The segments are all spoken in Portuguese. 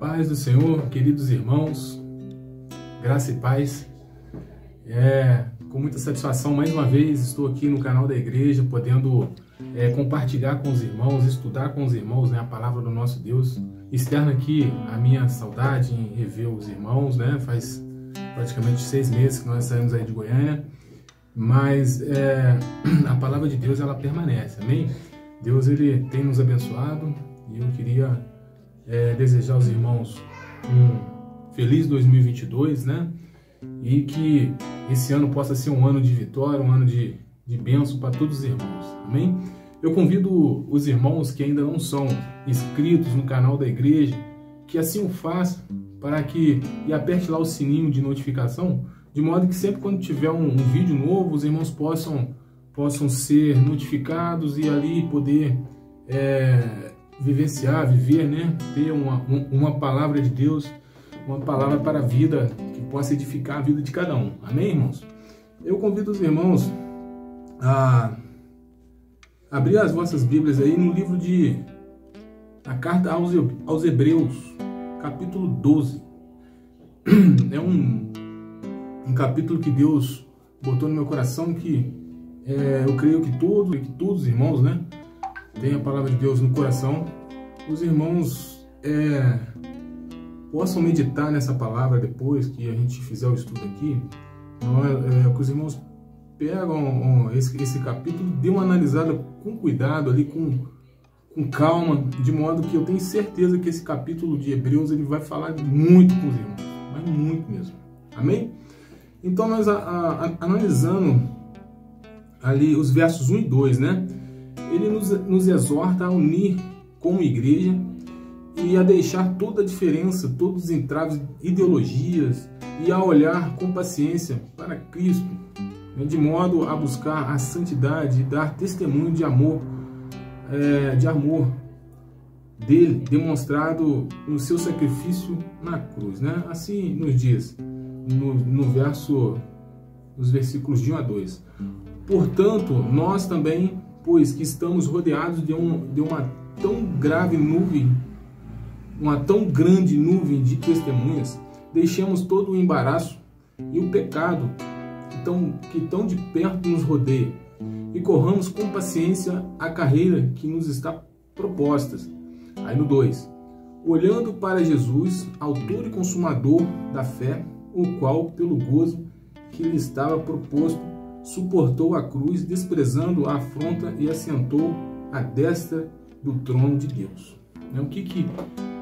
Paz do Senhor, queridos irmãos, graça e paz. Com muita satisfação, mais uma vez, estou aqui no canal da igreja, podendo compartilhar com os irmãos, estudar com os irmãos, né, a palavra do nosso Deus. Externo aqui a minha saudade em rever os irmãos, né? Faz praticamente 6 meses que nós saímos aí de Goiânia, mas a palavra de Deus, ela permanece, amém? Deus, ele tem nos abençoado e eu queria desejar aos irmãos um feliz 2022, né? E que esse ano possa ser um ano de vitória, um ano de bênção para todos os irmãos, amém? Eu convido os irmãos que ainda não são inscritos no canal da igreja, que assim o façam, para que aperte lá o sininho de notificação, de modo que sempre quando tiver um vídeo novo, os irmãos possam ser notificados e ali poder viver, né? Ter uma palavra de Deus, uma palavra para a vida, que possa edificar a vida de cada um. Amém, irmãos? Eu convido os irmãos a abrir as vossas Bíblias aí no livro a carta aos Hebreus, capítulo 12. É um capítulo que Deus botou no meu coração, que eu creio que todos os irmãos, né, têm a palavra de Deus no coração. Os irmãos possam meditar nessa palavra depois que a gente fizer o estudo aqui. Que os irmãos pegam esse capítulo, dê uma analisada com cuidado ali, com calma, de modo que eu tenho certeza que esse capítulo de Hebreus ele vai falar muito com os irmãos, mas muito mesmo. Amém? Então nós analisando ali os versos 1 e 2, né? Ele nos exorta a unir como igreja e a deixar toda a diferença, todos os entraves, ideologias, e a olhar com paciência para Cristo, de modo a buscar a santidade e dar testemunho de amor dele, demonstrado no seu sacrifício na cruz, né? Assim nos diz, nos versículos de 1 a 2. Portanto, nós também, pois que estamos rodeados de uma tão grande nuvem de testemunhas, deixemos todo o embaraço e o pecado que tão de perto nos rodeia, e corramos com paciência a carreira que nos está proposta. Aí no 2, olhando para Jesus, autor e consumador da fé, o qual, pelo gozo que lhe estava proposto, suportou a cruz, desprezando a afronta, e assentou à destra do trono de Deus. O que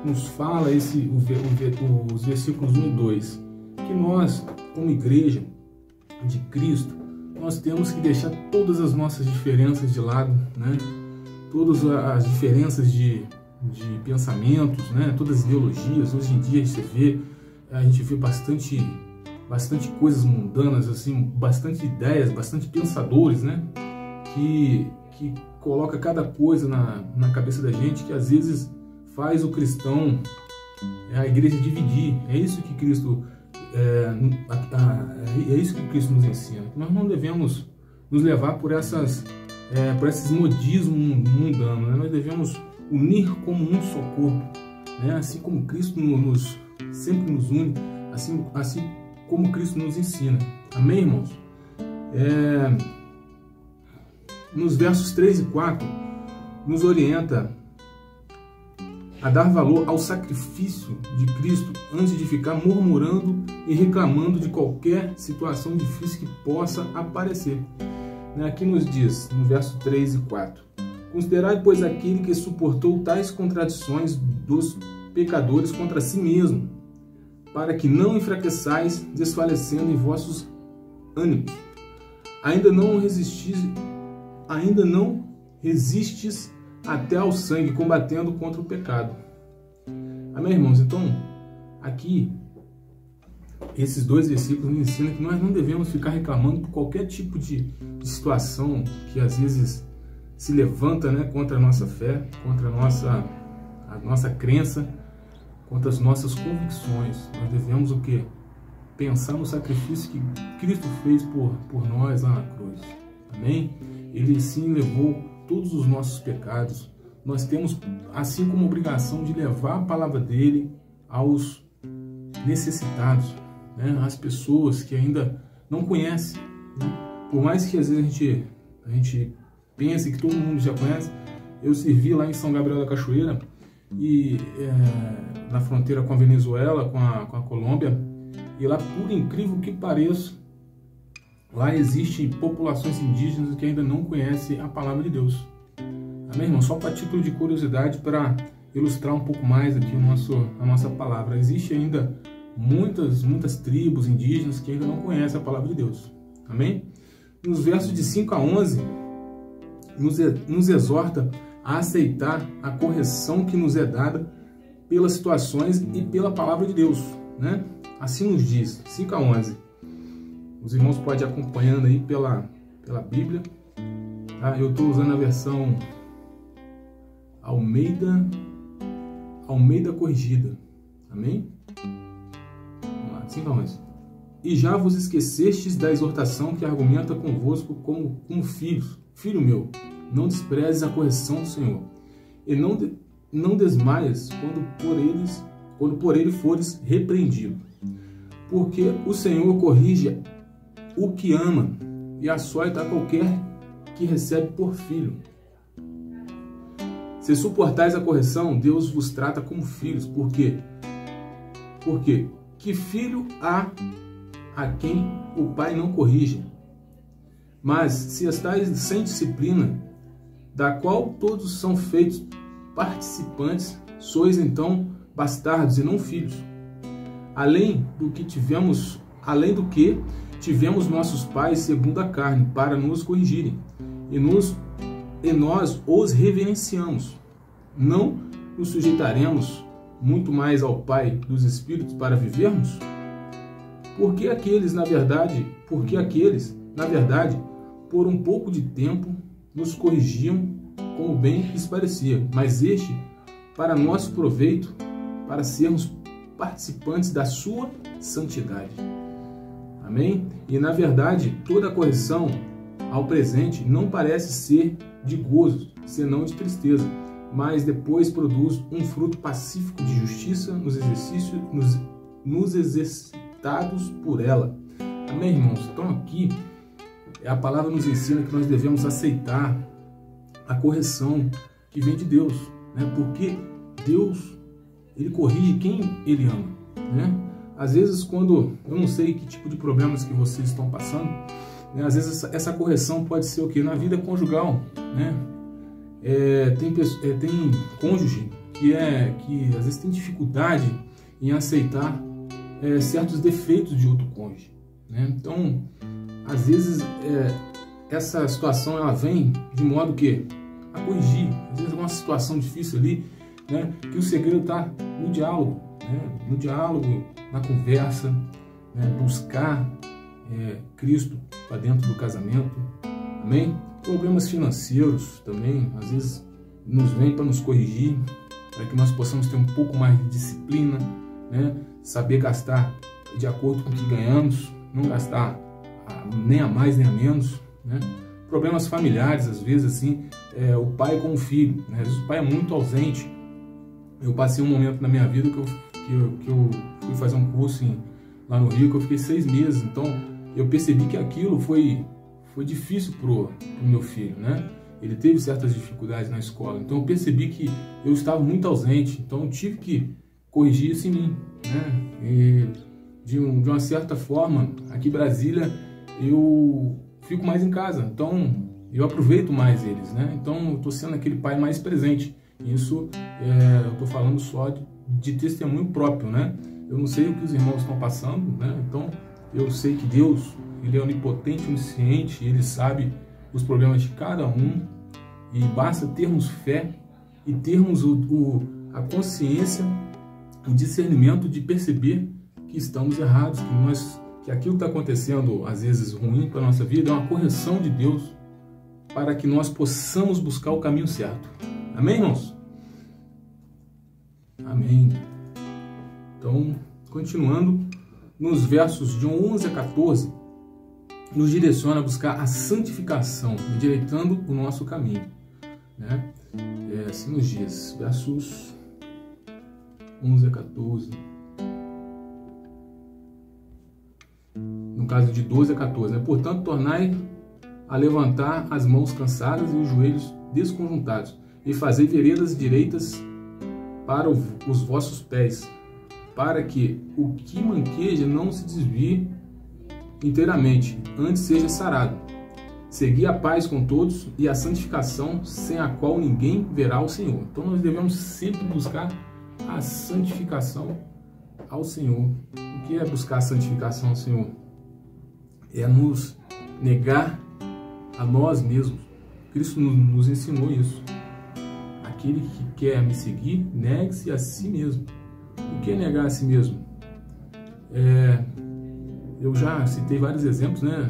nos fala os versículos 1 e 2? Que nós, como igreja de Cristo, nós temos que deixar todas as nossas diferenças de lado, né? Todas as diferenças de pensamentos, né? Todas as ideologias. Hoje em dia a gente vê bastante coisas mundanas, assim, bastante ideias, bastante pensadores, né? Que coloca cada coisa na cabeça da gente, que às vezes faz o cristão, a igreja dividir. É isso que Cristo nos ensina. Nós não devemos nos levar por esses modismos mundanos, né? Nós devemos unir como um só corpo, né? Assim como Cristo sempre nos une, assim como Cristo nos ensina. Amém, irmãos? Nos versos 3 e 4, nos orienta a dar valor ao sacrifício de Cristo antes de ficar murmurando e reclamando de qualquer situação difícil que possa aparecer. Aqui nos diz, no verso 3 e 4, considerai, pois, aquele que suportou tais contradições dos pecadores contra si mesmo, para que não enfraqueçais, desfalecendo em vossos ânimos. Ainda não resistes até ao sangue, combatendo contra o pecado. Amém, irmãos? Então, aqui, esses 2 versículos nos ensinam que nós não devemos ficar reclamando por qualquer tipo de situação que às vezes se levanta, né, contra a nossa fé, contra a nossa crença, contra as nossas convicções. Nós devemos o quê? Pensar no sacrifício que Cristo fez por nós lá na cruz. Amém? Ele sim levou todos os nossos pecados. Nós temos, assim como obrigação, de levar a palavra dele aos necessitados, né? Às pessoas que ainda não conhecem, né? Por mais que às vezes a gente pense que todo mundo já conhece. Eu servi lá em São Gabriel da Cachoeira, e na fronteira com a Venezuela, com a Colômbia, e lá, por incrível que pareça, lá existem populações indígenas que ainda não conhecem a palavra de Deus. Amém, irmão? Só para título de curiosidade, para ilustrar um pouco mais aqui a nossa palavra. Existe ainda muitas tribos indígenas que ainda não conhecem a palavra de Deus. Amém? Nos versos de 5 a 11, nos exorta a aceitar a correção que nos é dada pelas situações e pela palavra de Deus, né? Assim nos diz, 5 a 11. Os irmãos podem ir acompanhando aí pela Bíblia. Tá? Eu estou usando a versão Almeida Corrigida. Amém? Vamos lá, 5 a 11. E já vos esquecestes da exortação que argumenta convosco como filhos. Filho meu, não desprezes a correção do Senhor, e não desmaias quando por ele fores repreendido. Porque o Senhor corrige o que ama, e açoita qualquer que recebe por filho. Se suportais a correção, Deus vos trata como filhos. Por quê? Porque que filho há a quem o pai não corrige? Mas se estáis sem disciplina, da qual todos são feitos participantes, sois então bastardos e não filhos. Além do que tivemos nossos pais segundo a carne, para nos corrigirem, e nós os reverenciamos. Não nos sujeitaremos muito mais ao Pai dos Espíritos para vivermos? Porque aqueles, na verdade, por um pouco de tempo, nos corrigiam como bem lhes parecia, mas este, para nosso proveito, para sermos participantes da sua santidade. Amém? E, na verdade, toda correção ao presente não parece ser de gozo, senão de tristeza, mas depois produz um fruto pacífico de justiça nos exercitados por ela. Amém, irmãos? Então aqui a palavra nos ensina que nós devemos aceitar a correção que vem de Deus, né? Porque Deus, Ele corrige quem Ele ama, né? Às vezes, quando eu não sei que tipo de problemas que vocês estão passando, né? Às vezes essa correção pode ser o quê? Na vida conjugal, né? Tem cônjuge que às vezes tem dificuldade em aceitar certos defeitos de outro cônjuge, né? Então, às vezes essa situação ela vem de modo que a corrigir. Às vezes é uma situação difícil ali, né? Que o segredo está no diálogo, né? No diálogo, na conversa, né? Buscar Cristo para dentro do casamento. Amém? Problemas financeiros também, às vezes, nos vêm para nos corrigir, para que nós possamos ter um pouco mais de disciplina, né? Saber gastar de acordo com o que ganhamos, não gastar nem a mais nem a menos, né? Problemas familiares, às vezes, assim, o pai com o filho, né? Às vezes o pai é muito ausente. Eu passei um momento na minha vida que eu fui fazer um curso lá no Rio, que eu fiquei 6 meses, então eu percebi que aquilo foi difícil pro meu filho, né? Ele teve certas dificuldades na escola, então eu percebi que eu estava muito ausente, então eu tive que corrigir isso em mim, né? E de uma certa forma, aqui em Brasília, eu fico mais em casa, então eu aproveito mais eles, né? Então eu estou sendo aquele pai mais presente. Isso eu estou falando só de testemunho próprio, né? Eu não sei o que os irmãos estão passando, né? Então eu sei que Deus, Ele é onipotente, onisciente, Ele sabe os problemas de cada um, e basta termos fé e termos a consciência, o discernimento de perceber que estamos errados, que aquilo que está acontecendo, às vezes ruim para a nossa vida, é uma correção de Deus para que nós possamos buscar o caminho certo. Amém, irmãos? Amém. Então, continuando, nos versos de 11 a 14, nos direciona a buscar a santificação, endireitando o nosso caminho, né? Assim nos diz, versos 11 a 14. No caso de 12 a 14, né? Portanto, tornai a levantar as mãos cansadas e os joelhos desconjuntados, e fazei veredas direitas para os vossos pés, para que o que manqueja não se desvie inteiramente, antes seja sarado. Segui a paz com todos e a santificação, sem a qual ninguém verá o Senhor. Então nós devemos sempre buscar a santificação ao Senhor. O que é buscar a santificação ao Senhor? É nos negar a nós mesmos. Cristo nos ensinou isso. Aquele que quer me seguir, negue-se a si mesmo. O que é negar a si mesmo? Eu já citei vários exemplos, né,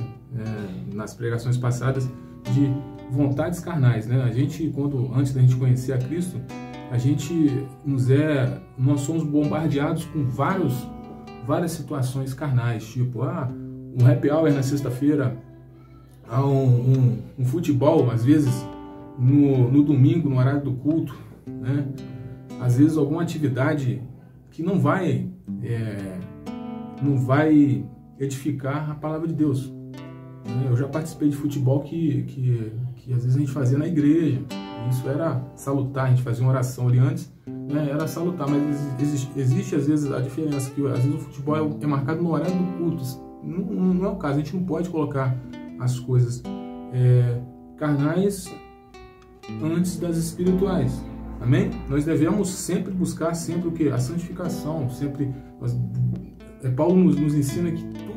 nas pregações passadas, de vontades carnais, né? A gente, antes da gente conhecer a Cristo, nós somos bombardeados com várias situações carnais, tipo, um happy hour na sexta-feira, um futebol, às vezes no domingo, no horário do culto, né? Às vezes alguma atividade que não vai edificar a palavra de Deus. Eu já participei de futebol que às vezes a gente fazia na igreja. Isso era salutar, a gente fazia uma oração ali antes, né? Era salutar, mas existe às vezes a diferença, que às vezes o futebol é marcado no horário do culto. Não é o caso, a gente não pode colocar as coisas carnais antes das espirituais. Amém? Nós devemos sempre buscar o que? A santificação. Paulo nos ensina que tudo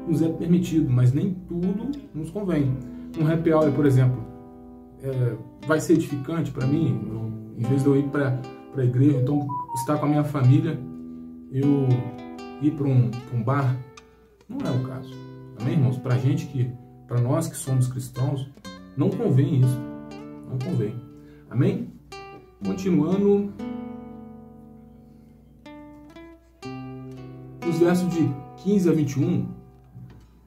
nos é permitido, mas nem tudo nos convém. Um happy hour, por exemplo, vai ser edificante para mim? Em vez de eu ir para a igreja, então estar com a minha família, eu ir para um bar? Não é o caso. Amém, irmãos? Para nós que somos cristãos, não convém isso. Não convém. Amém? Continuando, nos versos de 15 a 21,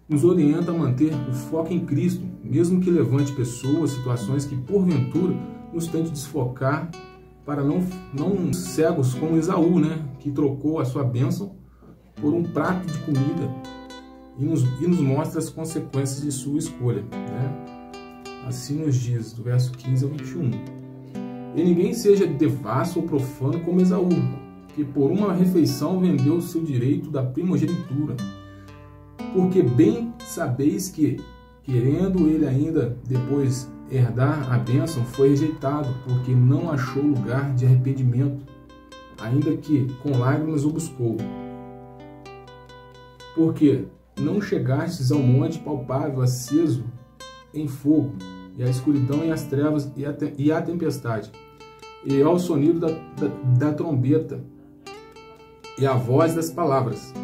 nos orienta a manter o foco em Cristo, mesmo que levante pessoas, situações que porventura nos tente desfocar, para não cegos como Esaú, né, que trocou a sua bênção por um prato de comida, e nos mostra as consequências de sua escolha, né? Assim nos diz, do verso 15 ao 21. E ninguém seja devasso ou profano como Esaú, que por uma refeição vendeu o seu direito da primogenitura. Porque bem sabeis que, querendo ele ainda depois herdar a bênção, foi rejeitado, porque não achou lugar de arrependimento, ainda que com lágrimas o buscou. Porque não chegastes ao monte palpável, aceso em fogo, e a escuridão e as trevas e a tempestade, e ao sonido da trombeta, e a voz das palavras,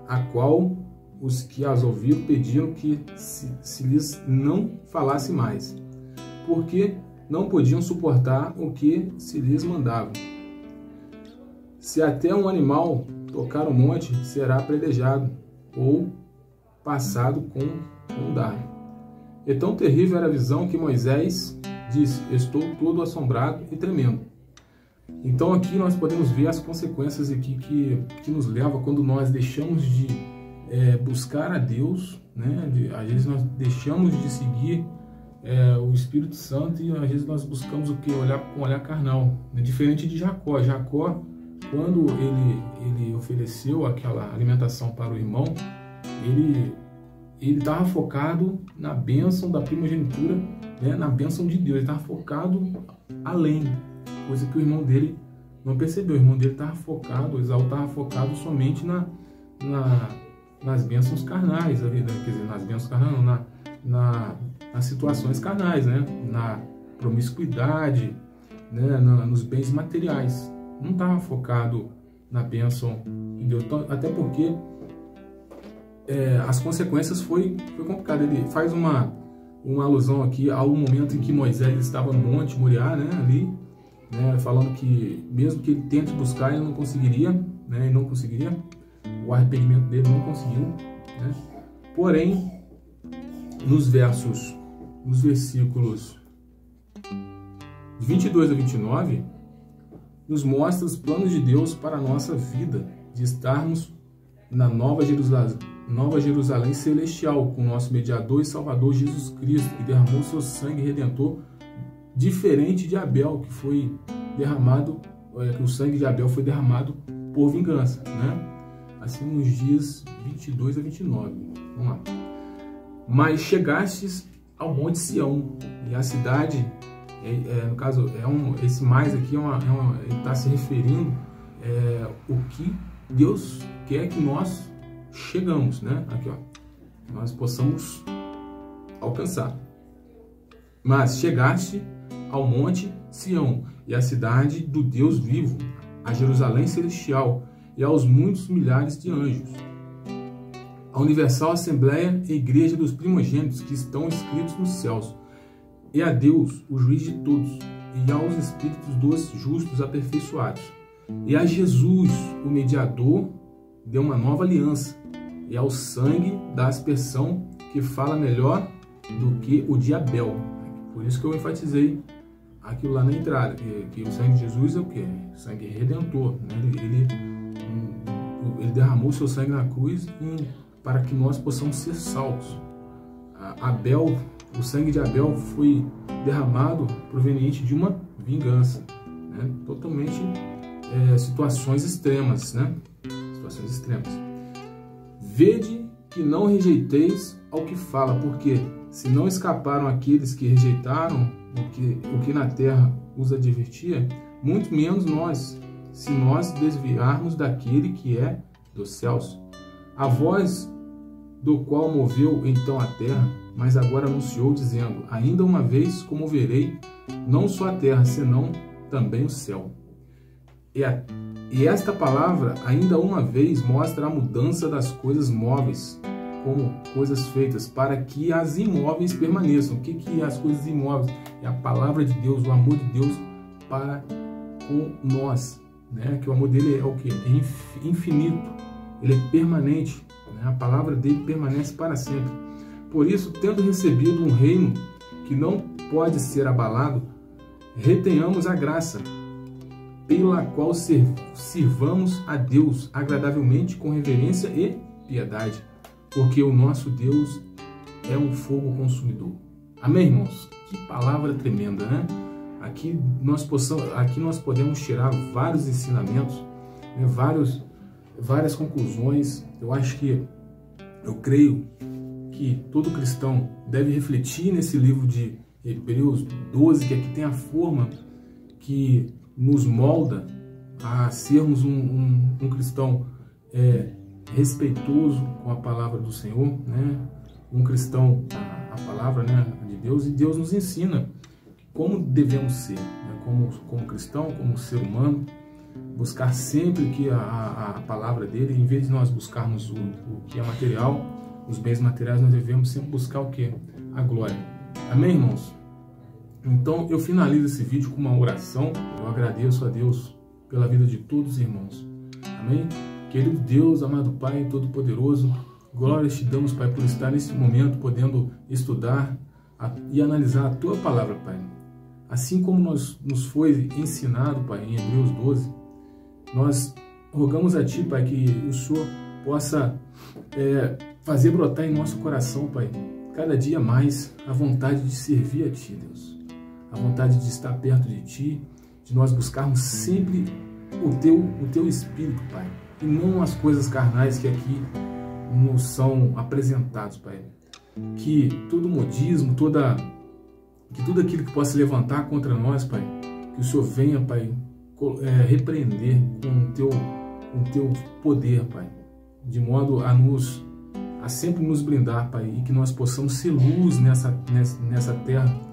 a qual os que as ouviram pediram que se lhes não falasse mais, porque não podiam suportar o que se lhes mandava. Se até um animal tocar o monte, será apredejado, ou passado com um dardo. E tão terrível era a visão que Moisés disse: estou todo assombrado e tremendo. Então aqui nós podemos ver as consequências aqui que nos leva quando nós deixamos de buscar a Deus, né? Às vezes nós deixamos de seguir o Espírito Santo, e às vezes nós buscamos o que? Olhar com um olhar carnal, né? Diferente de Jacó. Jacó, quando ele ofereceu aquela alimentação para o irmão, ele estava focado na bênção da primogenitura, né? Na bênção de Deus. Ele estava focado além, coisa que o irmão dele não percebeu. O irmão dele estava focado, Esaú estava focado somente nas bênçãos carnais, quer dizer, nas bênçãos carnais, não, nas situações carnais, né? Na promiscuidade, né? Nos bens materiais. Não estava focado na bênção de Deus. Então, até porque as consequências foi complicado. Ele faz uma alusão aqui ao momento em que Moisés estava no Monte Moriá, né? Ali, né? Falando que mesmo que ele tente buscar, ele não conseguiria, né? Ele não conseguiria. O arrependimento dele não conseguiu, né? Porém, nos versículos 22 a 29, nos mostra os planos de Deus para a nossa vida, de estarmos na Nova Jerusalém celestial, com o nosso mediador e salvador Jesus Cristo, que derramou seu sangue redentor, diferente de Abel, que foi derramado, que o sangue de Abel foi derramado por vingança, né? Assim nos dias 22 a 29. Vamos lá. Mas chegastes ao Monte Sião, e a cidade, no caso, esse mais aqui ele está se referindo o que Deus quer que nós chegamos, né? Aqui, ó, nós possamos alcançar. Mas chegaste ao Monte Sião, e à cidade do Deus vivo, a Jerusalém celestial, e aos muitos milhares de anjos, a universal assembleia e igreja dos primogênitos que estão escritos nos céus, e a Deus, o juiz de todos, e aos espíritos dos justos aperfeiçoados, e a Jesus, o mediador de uma nova aliança, e ao sangue da aspersão que fala melhor do que o de Abel. Por isso que eu enfatizei aquilo lá na entrada, que o sangue de Jesus é o quê? Sangue redentor, né? Ele derramou seu sangue na cruz para que nós possamos ser salvos. Abel, o sangue de Abel foi derramado proveniente de uma vingança, né? Totalmente situações extremas, né? Situações extremas. Vede que não rejeiteis ao que fala, porque se não escaparam aqueles que rejeitaram o que na terra os advertia, muito menos nós, se nós desviarmos daquele que é dos céus. A voz do qual moveu então a terra, mas agora anunciou, dizendo: ainda uma vez comoverei não só a terra, senão também o céu. E esta palavra, ainda uma vez, mostra a mudança das coisas móveis como coisas feitas, para que as imóveis permaneçam. O que é as coisas imóveis? É a palavra de Deus, o amor de Deus para com nós, né? Que o amor dele é o quê? É infinito, ele é permanente, né? A palavra dele permanece para sempre. Por isso, tendo recebido um reino que não pode ser abalado, retenhamos a graça, pela qual sirvamos a Deus agradavelmente com reverência e piedade, porque o nosso Deus é um fogo consumidor. Amém, irmãos? Que palavra tremenda, né? Aqui nós podemos tirar vários ensinamentos, né? Várias conclusões. Eu creio que todo cristão deve refletir nesse livro de Hebreus 12, que aqui tem a forma que nos molda a sermos um cristão respeitoso com a palavra do Senhor, né? Um cristão, a palavra, né, de Deus, e Deus nos ensina como devemos ser, né? Como cristão, como ser humano, buscar sempre que a palavra dele, em vez de nós buscarmos o que é material, os bens materiais, nós devemos sempre buscar o que? A glória. Amém, irmãos? Então, eu finalizo esse vídeo com uma oração. Eu agradeço a Deus pela vida de todos os irmãos. Amém? Querido Deus, amado Pai Todo-Poderoso, glórias te damos, Pai, por estar nesse momento podendo estudar e analisar a Tua palavra, Pai. Assim como nos foi ensinado, Pai, em Hebreus 12, nós rogamos a Ti, Pai, que o Senhor possa fazer brotar em nosso coração, Pai, cada dia mais a vontade de servir a Ti, Deus. A vontade de estar perto de Ti, de nós buscarmos sempre o Teu Espírito, Pai, e não as coisas carnais que aqui nos são apresentados, Pai. Que todo modismo, que tudo aquilo que possa se levantar contra nós, Pai, que o Senhor venha, Pai, repreender com o Teu poder, Pai, de modo a sempre nos blindar, Pai, e que nós possamos ser luz nessa terra,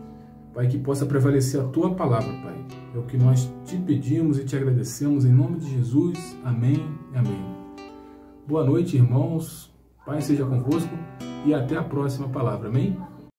Pai, que possa prevalecer a Tua palavra, Pai. É o que nós te pedimos e te agradecemos em nome de Jesus. Amém e amém. Boa noite, irmãos. Pai seja convosco e até a próxima palavra. Amém?